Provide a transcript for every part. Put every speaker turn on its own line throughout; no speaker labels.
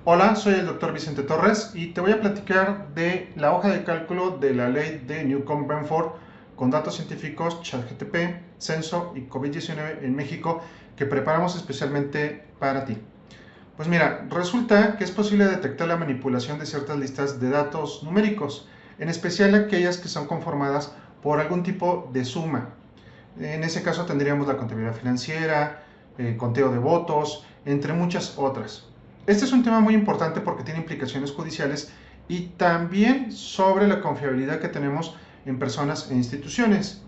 Hola, soy el doctor Vicente Torres y te voy a platicar de la hoja de cálculo de la ley de Newcomb-Benford con datos científicos, ChatGPT, Censo y COVID-19 en México que preparamos especialmente para ti. Pues mira, resulta que es posible detectar la manipulación de ciertas listas de datos numéricos, en especial aquellas que son conformadas por algún tipo de suma. En ese caso tendríamos la contabilidad financiera, conteo de votos, entre muchas otras. Este es un tema muy importante porque tiene implicaciones judiciales y también sobre la confiabilidad que tenemos en personas e instituciones.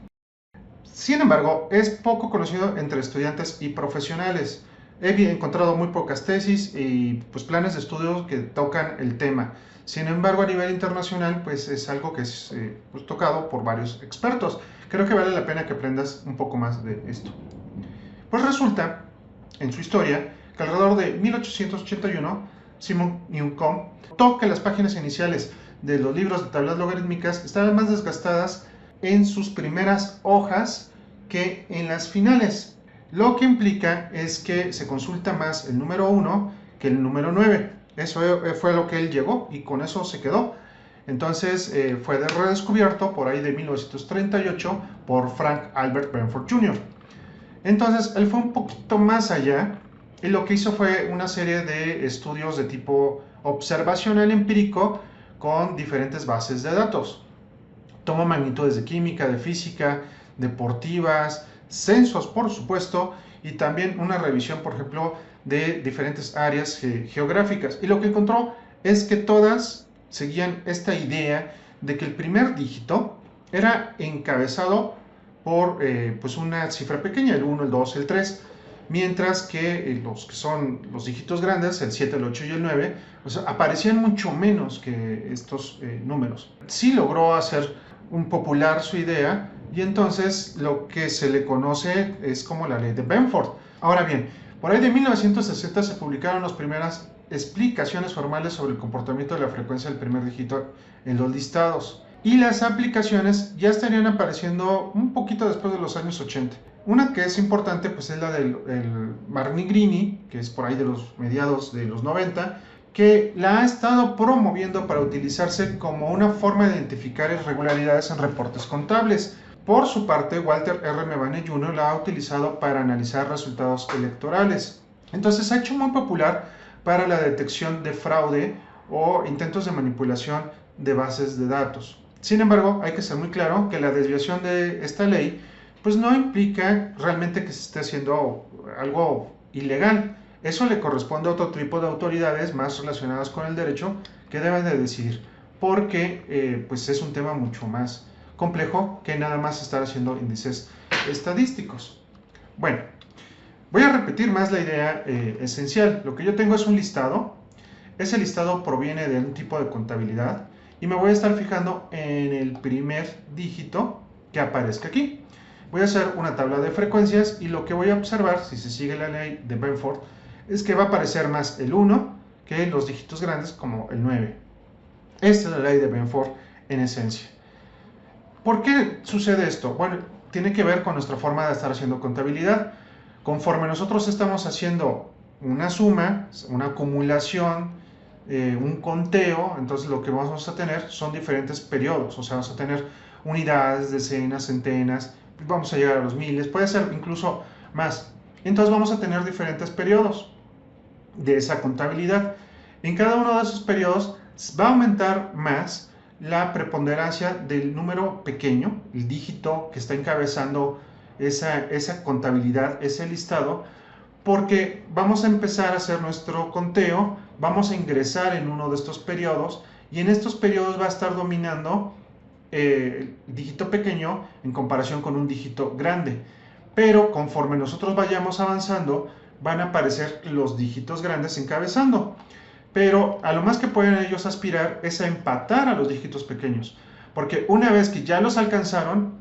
Sin embargo, es poco conocido entre estudiantes y profesionales. He encontrado muy pocas tesis y pues, planes de estudio que tocan el tema. Sin embargo, a nivel internacional, pues es algo que es pues, tocado por varios expertos. Creo que vale la pena que aprendas un poco más de esto. Pues resulta, en su historia, que alrededor de 1881, Simon Newcomb notó que las páginas iniciales de los libros de tablas logarítmicas estaban más desgastadas en sus primeras hojas que en las finales. Lo que implica es que se consulta más el número 1 que el número 9. Eso fue a lo que él llegó y con eso se quedó. Entonces fue redescubierto por ahí de 1938 por Frank Albert Benford Jr. Entonces, él fue un poquito más allá y lo que hizo fue una serie de estudios de tipo observacional empírico con diferentes bases de datos. Tomó magnitudes de química, de física, deportivas, censos, por supuesto, y también una revisión, por ejemplo, de diferentes áreas geográficas. Y lo que encontró es que todas seguían esta idea de que el primer dígito era encabezado por pues una cifra pequeña, el 1, el 2, el 3, mientras que los que son los dígitos grandes, el 7, el 8 y el 9, o sea, aparecían mucho menos que estos números. Sí logró hacer un popular su idea y entonces lo que se le conoce es como la ley de Benford. Ahora bien, por ahí de 1960 se publicaron las primeras explicaciones formales sobre el comportamiento de la frecuencia del primer dígito en los listados. Y las aplicaciones ya estarían apareciendo un poquito después de los años 80. Una que es importante pues es la del Marnigrini, que es por ahí de los mediados de los 90, que la ha estado promoviendo para utilizarse como una forma de identificar irregularidades en reportes contables. Por su parte, Walter R. Mevane Jr. la ha utilizado para analizar resultados electorales. Entonces se ha hecho muy popular para la detección de fraude o intentos de manipulación de bases de datos. Sin embargo, hay que ser muy claro que la desviación de esta ley pues no implica realmente que se esté haciendo algo ilegal. Eso le corresponde a otro tipo de autoridades más relacionadas con el derecho que deben de decidir, porque pues es un tema mucho más complejo que nada más estar haciendo índices estadísticos. Bueno, voy a repetir más la idea esencial. Lo que yo tengo es un listado. Ese listado proviene de un tipo de contabilidad y me voy a estar fijando en el primer dígito que aparezca aquí. Voy a hacer una tabla de frecuencias y lo que voy a observar, si se sigue la ley de Benford, es que va a aparecer más el 1 que los dígitos grandes como el 9. Esta es la ley de Benford en esencia. ¿Por qué sucede esto? Bueno, tiene que ver con nuestra forma de estar haciendo contabilidad. Conforme nosotros estamos haciendo una suma, una acumulación, un conteo, entonces lo que vamos a tener son diferentes periodos, o sea, vamos a tener unidades, decenas, centenas, vamos a llegar a los miles, puede ser incluso más. Entonces vamos a tener diferentes periodos de esa contabilidad. En cada uno de esos periodos va a aumentar más la preponderancia del número pequeño, el dígito que está encabezando esa contabilidad, ese listado, porque vamos a empezar a hacer nuestro conteo, vamos a ingresar en uno de estos periodos y en estos periodos va a estar dominando el dígito pequeño en comparación con un dígito grande. Pero conforme nosotros vayamos avanzando, van a aparecer los dígitos grandes encabezando. Pero a lo más que pueden ellos aspirar es a empatar a los dígitos pequeños. Porque una vez que ya los alcanzaron,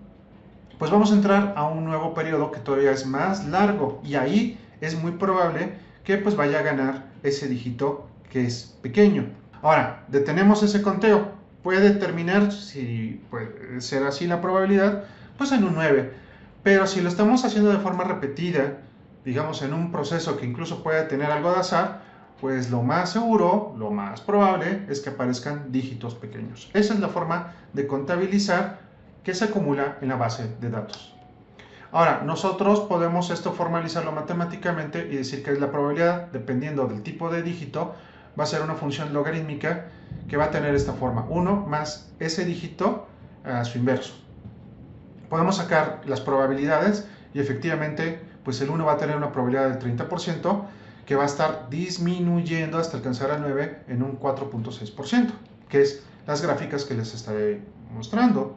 pues vamos a entrar a un nuevo periodo que todavía es más largo. Y ahí es muy probable que pues vaya a ganar ese dígito que es pequeño. Ahora, detenemos ese conteo. Puede terminar, si puede ser así la probabilidad, pues en un 9. Pero si lo estamos haciendo de forma repetida, digamos en un proceso que incluso puede tener algo de azar, pues lo más seguro, lo más probable es que aparezcan dígitos pequeños. Esa es la forma de contabilizar que se acumula en la base de datos. Ahora, nosotros podemos esto formalizarlo matemáticamente y decir que es la probabilidad, dependiendo del tipo de dígito, va a ser una función logarítmica que va a tener esta forma, 1 más ese dígito a su inverso. Podemos sacar las probabilidades y efectivamente pues el 1 va a tener una probabilidad del 30% que va a estar disminuyendo hasta alcanzar al 9 en un 4.6%, que es las gráficas que les estaré mostrando.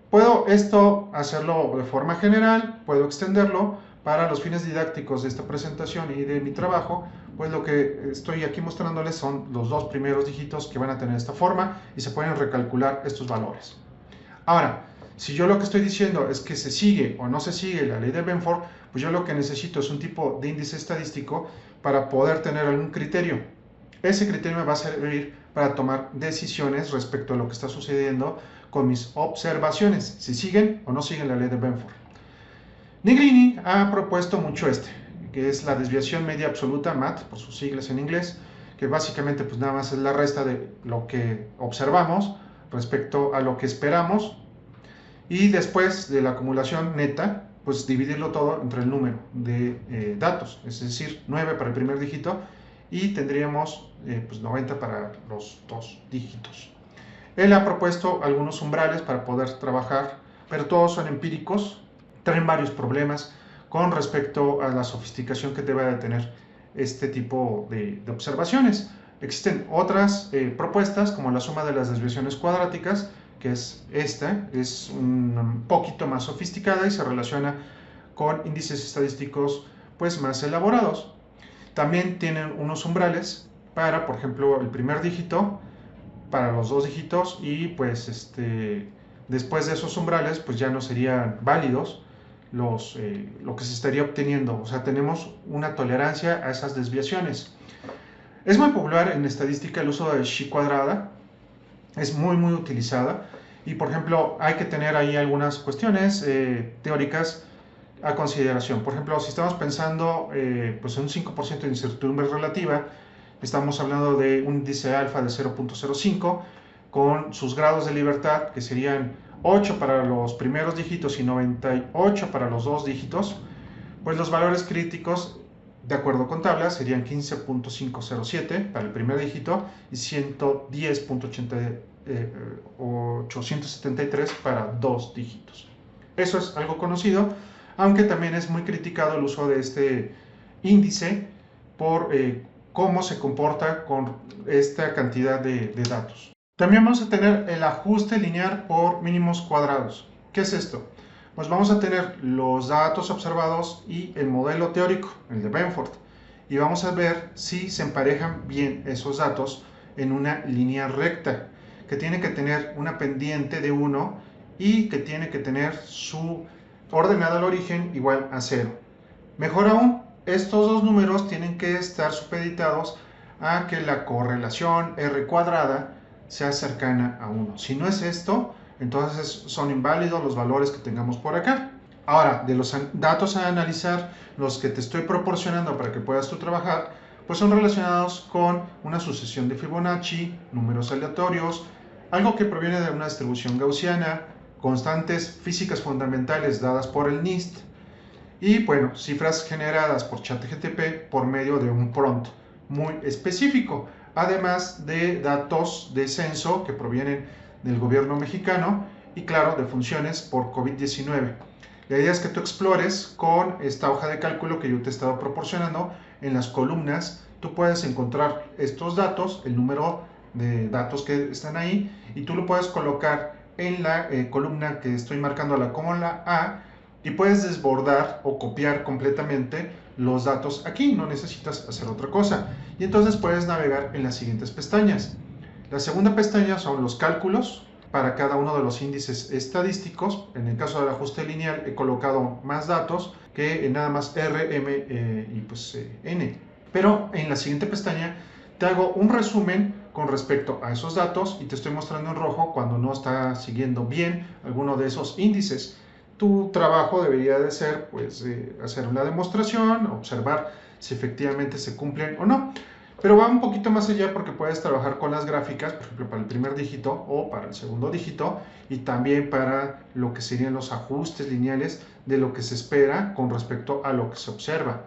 Puedo esto hacerlo de forma general, puedo extenderlo para los fines didácticos de esta presentación y de mi trabajo, pues lo que estoy aquí mostrándoles son los dos primeros dígitos que van a tener esta forma y se pueden recalcular estos valores. Ahora, si yo lo que estoy diciendo es que se sigue o no se sigue la ley de Benford, pues yo lo que necesito es un tipo de índice estadístico para poder tener algún criterio. Ese criterio me va a servir para tomar decisiones respecto a lo que está sucediendo con mis observaciones, si siguen o no siguen la ley de Benford. Negrini ha propuesto mucho que es la desviación media absoluta, MAT, por sus siglas en inglés, que básicamente pues nada más es la resta de lo que observamos respecto a lo que esperamos y después de la acumulación neta, pues dividirlo todo entre el número de datos, es decir, 9 para el primer dígito y tendríamos pues 90 para los dos dígitos. Él ha propuesto algunos umbrales para poder trabajar, pero todos son empíricos, traen varios problemas con respecto a la sofisticación que debe de tener este tipo de observaciones. Existen otras propuestas como la suma de las desviaciones cuadráticas, que es esta, es un poquito más sofisticada y se relaciona con índices estadísticos pues más elaborados. También tienen unos umbrales para, por ejemplo, el primer dígito, para los dos dígitos y pues después de esos umbrales pues ya no serían válidos lo que se estaría obteniendo, o sea, tenemos una tolerancia a esas desviaciones. Es muy popular en estadística el uso de chi cuadrada, es muy utilizada y por ejemplo hay que tener ahí algunas cuestiones teóricas a consideración. Por ejemplo, si estamos pensando pues en un 5% de incertidumbre relativa, estamos hablando de un índice alfa de 0.05 con sus grados de libertad que serían 8 para los primeros dígitos y 98 para los dos dígitos, pues los valores críticos de acuerdo con tablas serían 15.507 para el primer dígito y 110.873 para dos dígitos. Eso es algo conocido, aunque también es muy criticado el uso de este índice por cómo se comporta con esta cantidad de datos. También vamos a tener el ajuste lineal por mínimos cuadrados. ¿Qué es esto? Pues vamos a tener los datos observados y el modelo teórico, el de Benford, y vamos a ver si se emparejan bien esos datos en una línea recta, que tiene que tener una pendiente de 1 y que tiene que tener su ordenada al origen igual a 0. Mejor aún, estos dos números tienen que estar supeditados a que la correlación R cuadrada sea cercana a 1. Si no es esto, entonces son inválidos los valores que tengamos por acá. Ahora, de los datos a analizar, los que te estoy proporcionando para que puedas tú trabajar, pues son relacionados con una sucesión de Fibonacci, números aleatorios, algo que proviene de una distribución gaussiana, constantes físicas fundamentales dadas por el NIST, y bueno, cifras generadas por ChatGPT por medio de un prompt muy específico, además de datos de censo que provienen del gobierno mexicano y claro, de funciones por COVID-19. La idea es que tú explores con esta hoja de cálculo que yo te he estado proporcionando. En las columnas tú puedes encontrar estos datos, el número de datos que están ahí, y tú lo puedes colocar en la columna que estoy marcando, la columna A, y puedes desbordar o copiar completamente los datos aquí, no necesitas hacer otra cosa. Y entonces puedes navegar en las siguientes pestañas. La segunda pestaña son los cálculos para cada uno de los índices estadísticos. En el caso del ajuste lineal he colocado más datos que nada más R, M y pues N. Pero en la siguiente pestaña te hago un resumen con respecto a esos datos y te estoy mostrando en rojo cuando no está siguiendo bien alguno de esos índices. Tu trabajo debería de ser pues hacer una demostración, observar si efectivamente se cumplen o no. Pero va un poquito más allá porque puedes trabajar con las gráficas, por ejemplo, para el primer dígito o para el segundo dígito, y también para lo que serían los ajustes lineales de lo que se espera con respecto a lo que se observa.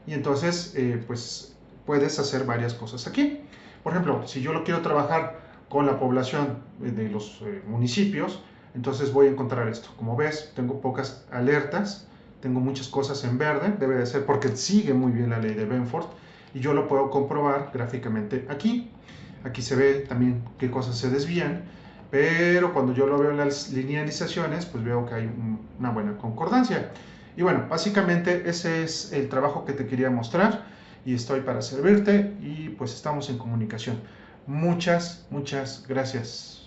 Y entonces, pues puedes hacer varias cosas aquí. Por ejemplo, si yo lo quiero trabajar con la población de los municipios, entonces voy a encontrar esto. Como ves, tengo pocas alertas, tengo muchas cosas en verde, debe de ser porque sigue muy bien la ley de Benford, y yo lo puedo comprobar gráficamente aquí. Aquí se ve también qué cosas se desvían, pero cuando yo lo veo en las linealizaciones, pues veo que hay una buena concordancia. Y bueno, básicamente ese es el trabajo que te quería mostrar y estoy para servirte y pues estamos en comunicación. Muchas gracias.